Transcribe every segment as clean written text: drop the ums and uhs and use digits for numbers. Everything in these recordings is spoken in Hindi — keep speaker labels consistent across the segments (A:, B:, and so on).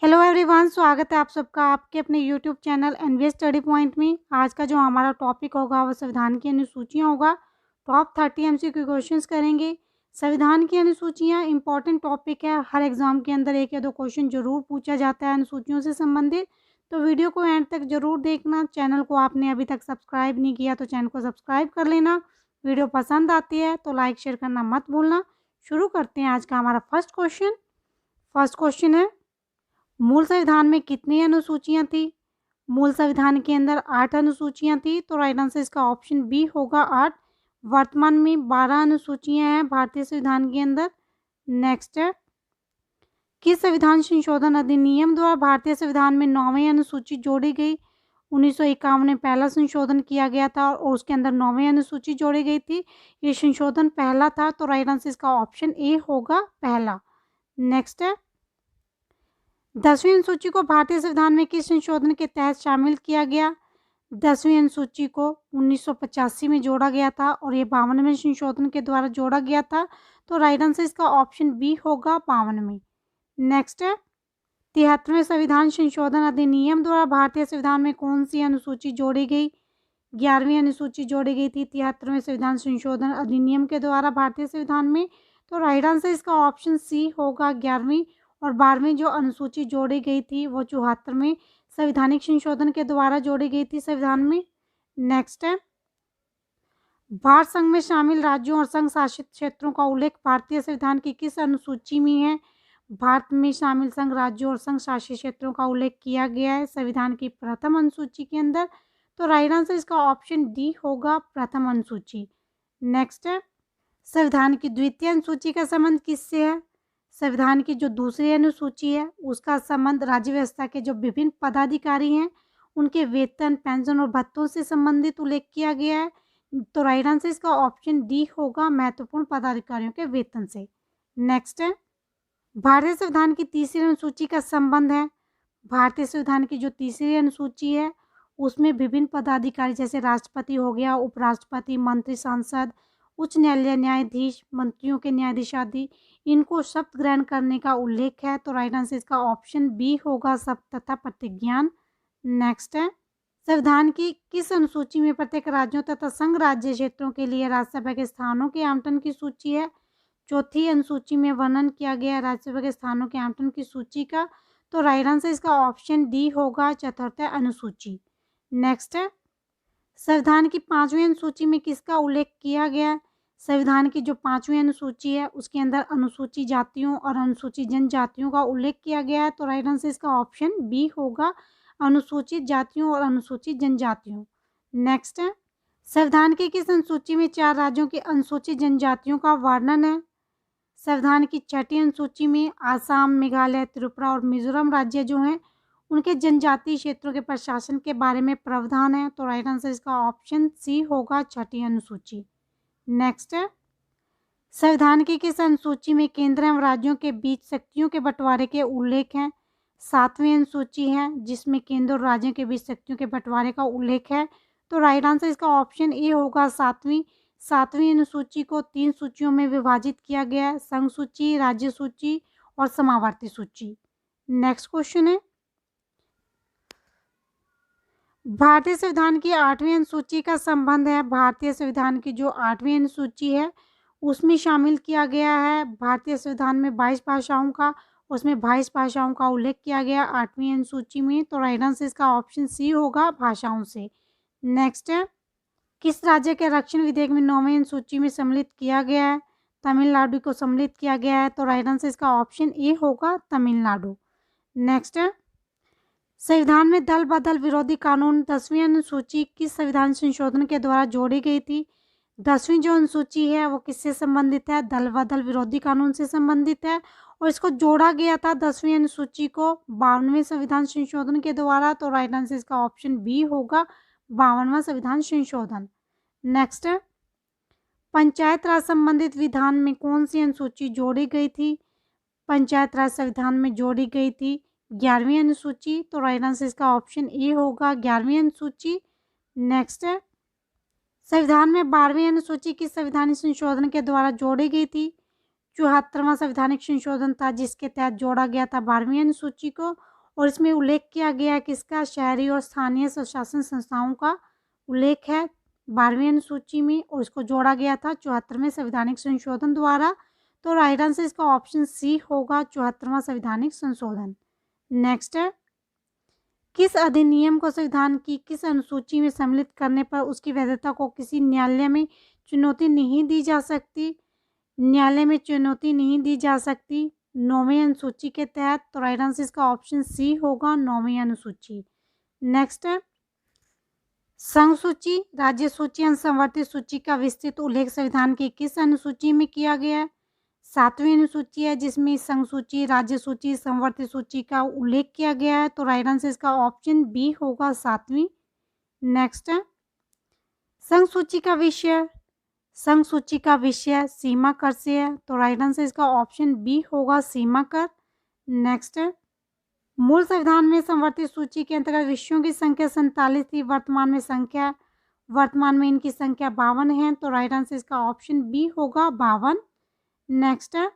A: हेलो एवरीवन, स्वागत है आप सबका आपके अपने YouTube channel NVS study point में। आज का जो हमारा टॉपिक होगा वो संविधान की अनुसूचियाँ होगा। टॉप 30 एमसीक्यू क्वेश्चंस करेंगे। संविधान की अनुसूचियाँ इंपॉर्टेंट टॉपिक है, हर एग्जाम के अंदर एक या दो क्वेश्चन जरूर पूछा जाता है अनुसूचियों से संबंधित। तो वीडियो को एंड तक जरूर देखना। चैनल को आपने अभी तक सब्सक्राइब नहीं किया तो चैनल को सब्सक्राइब कर लेना। वीडियो पसंद आती है तो लाइक शेयर करना मत भूलना। शुरू करते हैं आज का हमारा फर्स्ट क्वेश्चन है, मूल संविधान में कितनी अनुसूचियां थी? मूल संविधान के अंदर 8 अनुसूचियां थी, तो राइट आंसर इसका ऑप्शन बी होगा 8। वर्तमान में 12 अनुसूचियां हैं भारतीय संविधान के अंदर। नेक्स्ट है, किस संविधान संशोधन अधिनियम द्वारा भारतीय संविधान में 9वीं अनुसूची जोड़ी गई? 1951 में पहला संशोधन किया गया था और उसके अंदर 9वीं अनुसूची जोड़ी गई थी। ये संशोधन पहला था, तो राइट आंसर इसका ऑप्शन ए होगा पहला। नेक्स्ट है, 10वीं अनुसूची को भारतीय संविधान में किस संशोधन के तहत शामिल किया गया? 10वीं अनुसूची को 1985 में जोड़ा गया था और ये 52वें संशोधन के द्वारा जोड़ा गया था, तो राइट आंसर इसका ऑप्शन बी होगा 52। नेक्स्ट है, 73वें संविधान संशोधन अधिनियम द्वारा भारतीय संविधान में कौन सी अनुसूची जोड़ी गई? 11वीं अनुसूची जोड़ी गई थी 73वें संविधान संशोधन अधिनियम के द्वारा भारतीय संविधान में, तो राइट आंसर इसका ऑप्शन सी होगा 11वीं। और 12वीं जो अनुसूची जोड़ी गई थी वो 74वें संवैधानिक संशोधन के द्वारा जोड़ी गई थी संविधान में। नेक्स्ट है, भारत संघ में शामिल राज्यों और संघ शासित क्षेत्रों का उल्लेख भारतीय संविधान की किस अनुसूची में है? भारत में शामिल संघ राज्यों और संघ शासित क्षेत्रों का उल्लेख किया गया है संविधान की प्रथम अनुसूची के अंदर, तो राइट आंसर इसका ऑप्शन डी होगा प्रथम अनुसूची। नेक्स्ट है, संविधान की द्वितीय अनुसूची का संबंध किससे है? संविधान की जो दूसरी अनुसूची है उसका संबंध राज्य व्यवस्था के जो विभिन्न पदाधिकारी हैं उनके वेतन, पेंशन और भत्तों से संबंधित उल्लेख किया गया है, तो राइट आंसर इसका ऑप्शन डी होगा महत्वपूर्ण पदाधिकारियों के वेतन से। नेक्स्ट है, भारतीय संविधान की तीसरी अनुसूची का संबंध है। भारतीय संविधान की जो तीसरी अनुसूची है उसमें विभिन्न पदाधिकारी जैसे राष्ट्रपति हो गया, उपराष्ट्रपति, मंत्री, सांसद, उच्च न्यायालय न्यायाधीश, मंत्रियों के न्यायाधीश आदि, इनको शपथ ग्रहण करने का उल्लेख है, तो राइट आंसर इसका ऑप्शन बी होगा शपथ तथा प्रतिज्ञान। नेक्स्ट है, संविधान की किस अनुसूची में प्रत्येक राज्यों तथा संघ राज्य क्षेत्रों के लिए राज्यसभा के स्थानों के आवंटन की सूची है? चौथी अनुसूची में वर्णन किया गया है राज्यसभा के स्थानों के आवंटन की सूची का, तो राइट आंसर इसका ऑप्शन डी होगा चतुर्थ अनुसूची। नेक्स्ट है, संविधान की 5वीं अनुसूची में किसका उल्लेख किया गया है? संविधान की जो 5वीं अनुसूची है उसके अंदर अनुसूचित जातियों और अनुसूचित जनजातियों का उल्लेख किया गया है, तो राइट आंसर इसका ऑप्शन बी होगा अनुसूचित जातियों और अनुसूचित जनजातियों। नेक्स्ट है, संविधान की किस अनुसूची में 4 राज्यों की अनुसूचित जनजातियों का वर्णन है? संविधान की 6ठी अनुसूची में आसाम, मेघालय, त्रिपुरा और मिजोरम राज्य जो हैं उनके जनजातीय क्षेत्रों के प्रशासन के बारे में प्रावधान है, तो राइट आंसर इसका ऑप्शन सी होगा 6ठी अनुसूची। नेक्स्ट है, संविधान की किस अनुसूची में केंद्र एवं राज्यों के बीच शक्तियों के बंटवारे के उल्लेख हैं? 7वीं अनुसूची है जिसमें केंद्र और राज्यों के बीच शक्तियों के बंटवारे का उल्लेख है, तो राइट आंसर इसका ऑप्शन ए होगा 7वीं अनुसूची को 3 सूचियों में विभाजित किया गया है, संघ सूची, राज्य सूची और समावर्ती सूची। नेक्स्ट क्वेश्चन है, भारतीय संविधान की 8वीं अनुसूची का संबंध है। भारतीय संविधान की जो 8वीं अनुसूची है उसमें शामिल किया गया है भारतीय संविधान में 22 भाषाओं का, उसमें 22 भाषाओं का उल्लेख किया गया 8वीं अनुसूची में, तो राइट आंसर इसका ऑप्शन सी होगा भाषाओं से। नेक्स्ट है, किस राज्य के आरक्षण विधेयक में 9वीं अनुसूची में सम्मिलित किया गया है? तमिलनाडु को सम्मिलित किया गया है, तो राइट आंसर इसका ऑप्शन ए होगा तमिलनाडु। नेक्स्ट है, संविधान में दल बदल विरोधी कानून 10वीं अनुसूची किस संविधान संशोधन के द्वारा जोड़ी गई थी? 10वीं जो अनुसूची है वो किससे संबंधित है? दल बदल विरोधी कानून से संबंधित है और इसको जोड़ा गया था 10वीं अनुसूची को 52वें संविधान संशोधन के द्वारा, तो राइट आंसर इसका ऑप्शन बी होगा 52वां संविधान संशोधन। नेक्स्ट है, पंचायत राज संबंधित विधान में कौन सी अनुसूची जोड़ी गई थी? पंचायत राज संविधान में जोड़ी गई थी 11वीं अनुसूची, तो राइट आंसर इसका ऑप्शन ए होगा 11वीं अनुसूची। नेक्स्ट है, संविधान में 12वीं अनुसूची किस संवैधानिक संशोधन के द्वारा जोड़ी गई थी? 74वां संवैधानिक संशोधन था जिसके तहत जोड़ा गया था 12वीं अनुसूची को, और इसमें उल्लेख किया गया है किसका, शहरी और स्थानीय स्वशासन संस्थाओं का उल्लेख है 12वीं अनुसूची में, और इसको जोड़ा गया था 74वें संवैधानिक संशोधन द्वारा। तो राइट आंसर इसका ऑप्शन सी होगा, 74वां संवैधानिक संशोधन। नेक्स्ट है, किस अधिनियम को संविधान की किस अनुसूची में सम्मिलित करने पर उसकी वैधता को किसी न्यायालय में चुनौती नहीं दी जा सकती, न्यायालय में चुनौती नहीं दी जा सकती 9वीं अनुसूची के तहत। तो राइट आंसर इसका ऑप्शन सी होगा, 9वीं अनुसूची। नेक्स्ट है, संघ सूची, राज्य सूची एवं संवर्ती सूची का विस्तृत उल्लेख संविधान की किस अनुसूची में किया गया है, 7वीं अनुसूची है जिसमें संघ सूची, राज्य सूची, संवर्ती सूची का उल्लेख किया गया है। तो राइट आंसर इसका ऑप्शन बी होगा, 7वीं। नेक्स्ट है, संघ सूची का विषय, संघ सूची का विषय सीमा कर से है। तो राइट आंसर इसका ऑप्शन बी होगा, सीमा कर। नेक्स्ट है, मूल संविधान में संवर्ती सूची के अंतर्गत विषयों की संख्या 47 थी, वर्तमान में इनकी संख्या 52 है। तो राइट आंसर इसका ऑप्शन बी होगा, 52। नेक्स्ट है,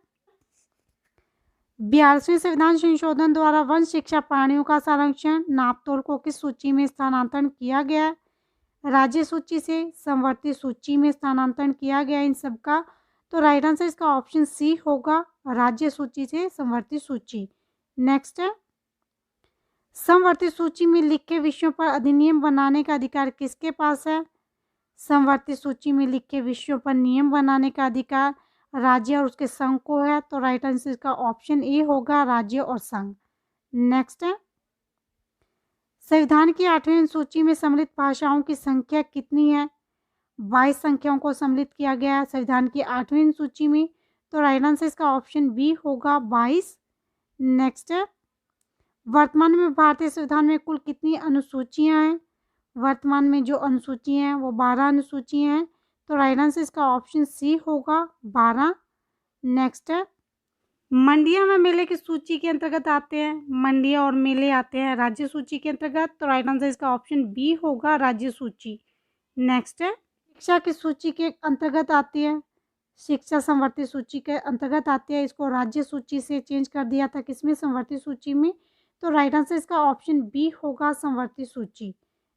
A: 42वें संविधान संशोधन द्वारा वन शिक्षा प्राणियों का संरक्षण नापतोल को किस सूची में स्थानांतरण किया गया, राज्य सूची से संवर्ती सूची में स्थानांतरण किया गया इन सब का। तो राइट आंसर इसका ऑप्शन सी होगा, राज्य सूची से संवर्ती सूची। नेक्स्ट है, समवर्ती सूची में लिखे विषयों पर अधिनियम बनाने का अधिकार किसके पास है, समवर्ती सूची में लिखे विषयों पर नियम बनाने का अधिकार राज्य और उसके संघ को है। तो राइट आंसर इसका ऑप्शन ए होगा, राज्य और संघ। नेक्स्ट है, संविधान की 8वीं अनुसूची में सम्मिलित भाषाओं की संख्या कितनी है, 22 संख्याओं को सम्मिलित किया गया है संविधान की 8वीं अनुसूची में। तो राइट आंसर इसका ऑप्शन बी होगा, 22। नेक्स्ट है, वर्तमान में भारतीय संविधान में कुल कितनी अनुसूचियां हैं, वर्तमान में जो अनुसूचियां हैं वो 12 अनुसूचियां हैं। तो राइट आंसर इसका ऑप्शन सी होगा, 12। नेक्स्ट है, मंडियां व मेले की सूची के अंतर्गत आते हैं, मंडियां और मेले आते हैं राज्य सूची के अंतर्गत। तो राइट आंसर इसका ऑप्शन बी होगा, राज्य सूची। नेक्स्ट है, शिक्षा की सूची के अंतर्गत आती है, शिक्षा संवर्ती सूची के अंतर्गत आती है, इसको राज्य सूची से चेंज कर दिया था किसमें, संवर्ती सूची में। तो राइट आंसर इसका ऑप्शन बी होगा, संवर्ती सूची।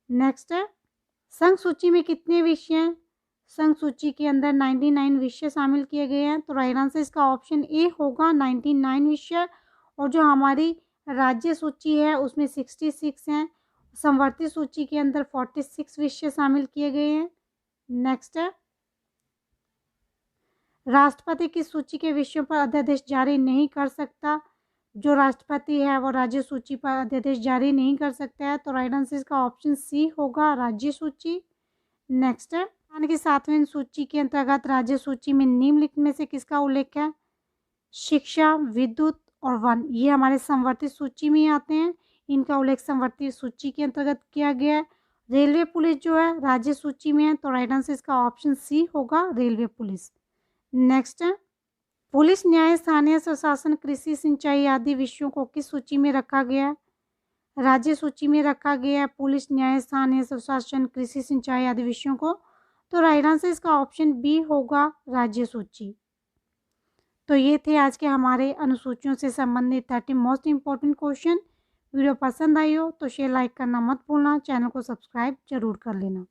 A: नेक्स्ट है, संघ सूची में कितने विषय हैं, संघ सूची के अंदर 99 विषय शामिल किए गए हैं। तो राइट आंसर इसका ऑप्शन ए होगा, 99 विषय। और जो हमारी राज्य सूची है उसमें 66 हैं, संवर्ती सूची के अंदर 46 विषय शामिल किए गए हैं। नेक्स्ट है, राष्ट्रपति की सूची के विषयों पर अध्यादेश जारी नहीं कर सकता, जो राष्ट्रपति है वो राज्य सूची पर अध्यादेश जारी नहीं कर सकता है। तो राइट आंसर इसका ऑप्शन सी होगा, राज्य सूची। नेक्स्ट है, संविधान की 7वीं सूची के अंतर्गत राज्य सूची में निम्नलिखित में से किसका उल्लेख है, शिक्षा, विद्युत और वन, ये हमारे संवर्ती सूची में आते हैं, इनका उल्लेख संवर्ती सूची के अंतर्गत किया गया है। रेलवे पुलिस जो है राज्य सूची में है। तो राइट आंसर इसका ऑप्शन सी होगा, रेलवे पुलिस। नेक्स्ट है, पुलिस, न्याय, स्थानीय स्वशासन, कृषि, सिंचाई आदि विषयों को किस सूची में रखा गया है, राज्य सूची में रखा गया है पुलिस, न्याय, स्थानीय स्वशासन, कृषि, सिंचाई आदि विषयों को। तो राइट आंसर इसका ऑप्शन बी होगा, राज्य सूची। तो ये थे आज के हमारे अनुसूचियों से संबंधित 30 मोस्ट इम्पोर्टेंट क्वेश्चन। वीडियो पसंद आई हो तो शेयर लाइक करना मत भूलना, चैनल को सब्सक्राइब जरूर कर लेना।